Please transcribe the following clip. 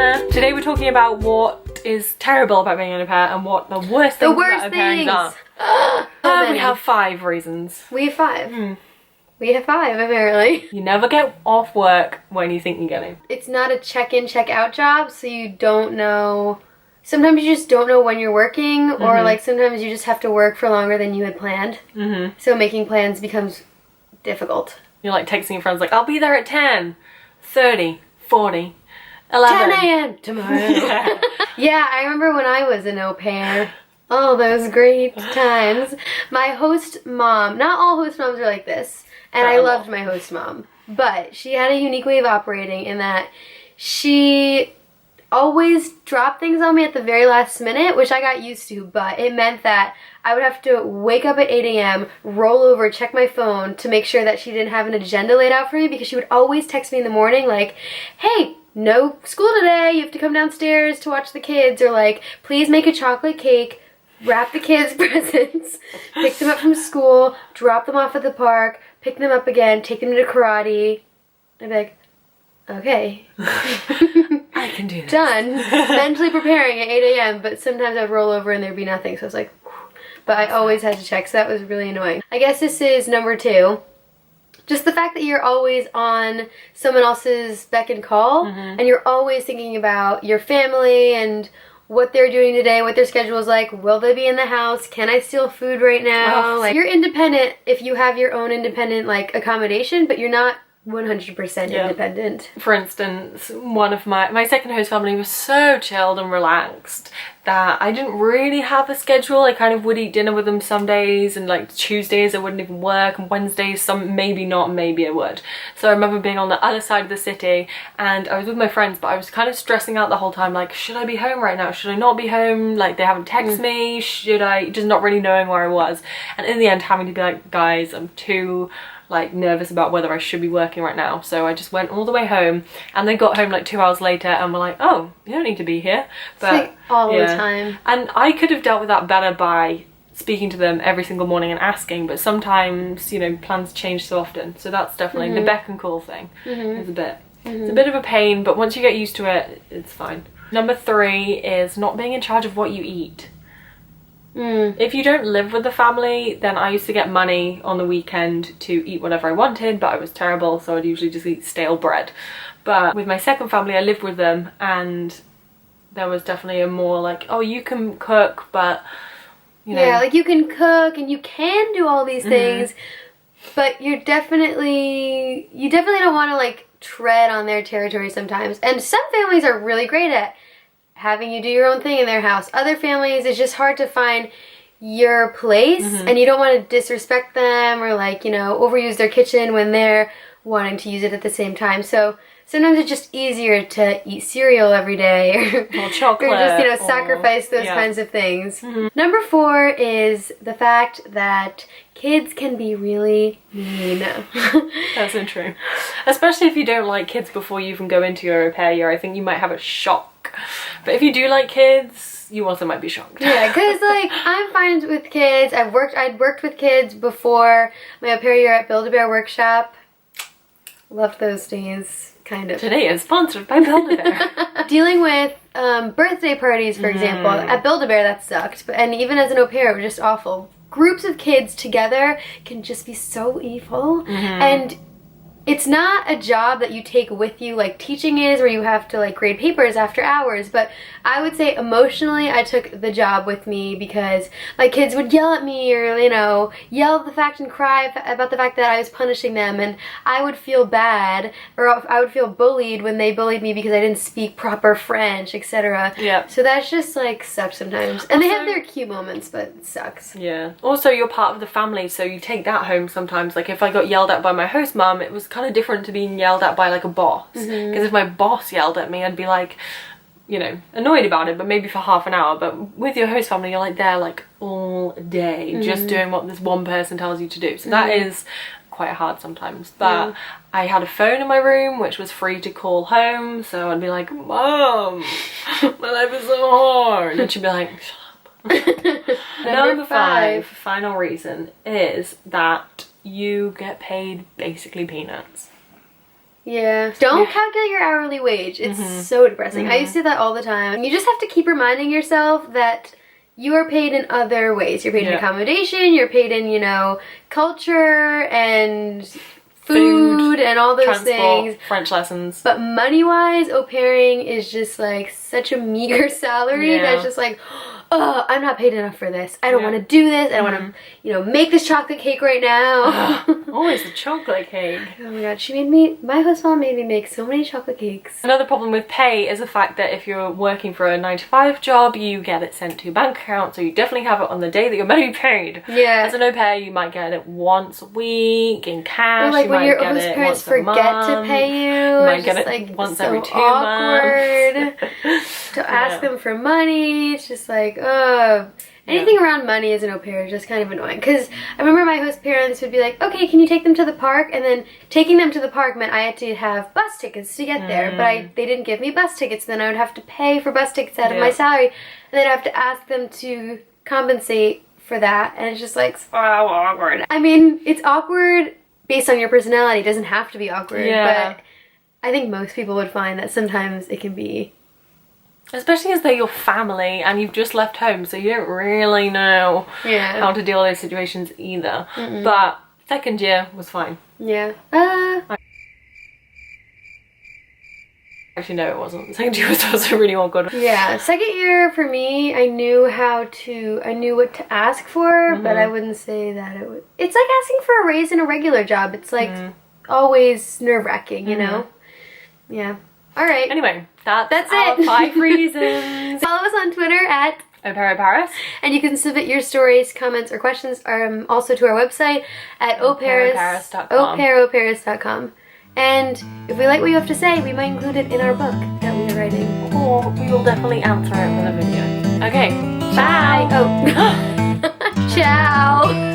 Hannah. Today we're talking about what is terrible about being an au pair and what the worst things about au pairing are. We have 5 reasons. We have 5. We have 5, apparently. You never get off work when you think you're going. It's not a check-in, check-out job, so you don't know. Sometimes you just don't know when you're working, or like sometimes you just have to work for longer than you had planned. So making plans becomes difficult. You're like texting your friends like, I'll be there at 10, 30, 40, 11. 10 a.m. tomorrow. Yeah, I remember when I was an au pair. Oh, those great times. My host mom, not all host moms are like this, and I loved my host mom, but she had a unique way of operating in that she always dropped things on me at the very last minute, which I got used to, but it meant that I would have to wake up at 8 a.m., roll over, check my phone to make sure that she didn't have an agenda laid out for me, because she would always text me in the morning like, hey, no school today, you have to come downstairs to watch the kids, or like, please make a chocolate cake, wrap the kids' presents, pick them up from school, drop them off at the park, pick them up again, take them to karate. I'd be like, okay. I can do this. Done. Mentally preparing at 8 a.m., but sometimes I'd roll over and there'd be nothing, so I was like, whew. But I always had to check, so that was really annoying. I guess this is number 2. Just the fact that you're always on someone else's beck and call, and you're always thinking about your family and what they're doing today, what their schedule is like, will they be in the house, can I steal food right now? Like, you're independent if you have your own independent like accommodation, but you're not 100% independent. For instance, one of my second host family was so chilled and relaxed that I didn't really have a schedule. I kind of would eat dinner with them some days, and like Tuesdays I wouldn't even work, and Wednesdays some maybe not, maybe I would. So I remember being on the other side of the city and I was with my friends, but I was kind of stressing out the whole time, like, should I be home right now? Should I not be home? Like, they haven't texted me. Should I? Just not really knowing where I was. And in the end having to be like, guys, I'm too like nervous about whether I should be working right now. So I just went all the way home, and they got home like 2 hours later and were like, oh, you don't need to be here. But it's like all the time. And I could have dealt with that better by speaking to them every single morning and asking, but sometimes, you know, plans change so often. So that's definitely the beck and call thing is a bit. It's a bit of a pain, but once you get used to it, it's fine. Number 3 is not being in charge of what you eat. If you don't live with the family, then I used to get money on the weekend to eat whatever I wanted, but I was terrible, so I'd usually just eat stale bread. But with my second family, I lived with them, and there was definitely a more like, oh, you can cook, but you know. Yeah, like you can cook and you can do all these things, but you definitely don't want to like tread on their territory sometimes. And some families are really great at having you do your own thing in their house. Other families, it's just hard to find your place, and you don't want to disrespect them or like, you know, overuse their kitchen when they're wanting to use it at the same time. So sometimes it's just easier to eat cereal every day or chocolate, or just, you know, sacrifice those kinds of things. Number 4 is the fact that kids can be really mean. That's so true. Especially if you don't like kids before you even go into your au pair year. I think you might have a shock. But if you do like kids, you also might be shocked. Yeah, because like I'm fine with kids. I'd worked with kids before my au pair year at Build-A-Bear Workshop. Loved those days, kind of. Today is sponsored by Build-A-Bear. Dealing with birthday parties, for example, at Build-A-Bear, that sucked. And even as an au pair, it was just awful. Groups of kids together can just be so evil. And it's not a job that you take with you like teaching is, where you have to like grade papers after hours, but I would say emotionally I took the job with me, because like kids would yell at me or, you know, yell the fact and cry about the fact that I was punishing them, and I would feel bad, or I would feel bullied when they bullied me because I didn't speak proper French, etc. Yeah. So that's just like sucks sometimes. And also, they have their cute moments, but it sucks. Yeah. Also, you're part of the family, so you take that home sometimes. Like if I got yelled at by my host mum, it was kind of different to being yelled at by like a boss, because if my boss yelled at me, I'd be like, you know, annoyed about it, but maybe for half an hour. But with your host family, you're like there like all day, just doing what this one person tells you to do. So that is quite hard sometimes. But I had a phone in my room which was free to call home, so I'd be like, Mom, my life is so hard, and she'd be like, shut up. Number 5, final reason, is that you get paid basically peanuts. Yeah. Don't calculate your hourly wage. It's so depressing. I used to do that all the time. You just have to keep reminding yourself that you are paid in other ways. You're paid in accommodation, you're paid in, you know, culture and food and all those things. French lessons. But money-wise, au pairing is just like such a meager salary that's just like, oh, I'm not paid enough for this. I don't want to do this. I don't want to, you know, make this chocolate cake right now. Always the chocolate cake. Oh my god, my host mom made me make so many chocolate cakes. Another problem with pay is the fact that if you're working for a 9-to-5 job, you get it sent to your bank account, so you definitely have it on the day that you're meant to be paid. Yeah. As an au pair, you might get it once a week in cash. Or like you when might your get host it parents once a forget month. to pay you. You might It's get just, it like, once so every 2 awkward months. to ask them for money. It's just like, anything around money as an au pair is just kind of annoying. Because I remember my host parents would be like, okay, can you take them to the park? And then taking them to the park meant I had to have bus tickets to get there. But they didn't give me bus tickets. Then I would have to pay for bus tickets out of my salary. And then I'd have to ask them to compensate for that. And it's just like, so awkward. I mean, it's awkward based on your personality. It doesn't have to be awkward. But I think most people would find that sometimes it can be. Especially as they're your family and you've just left home, so you don't really know how to deal with those situations either. But second year was fine. Yeah. Actually, no, it wasn't. Second year was also really awkward. Yeah, second year for me, I knew what to ask for, but I wouldn't say that it would. It's like asking for a raise in a regular job. It's like always nerve-wracking, you know? Yeah. All right. Anyway, that's it. our 5 reasons. Follow us on Twitter at Au Pair Paris. And you can submit your stories, comments, or questions also to our website at aupairs.com. And if we like what you have to say, we might include it in our book that we are writing. Or we will definitely answer it with a video. Okay, Bye. Oh. Ciao.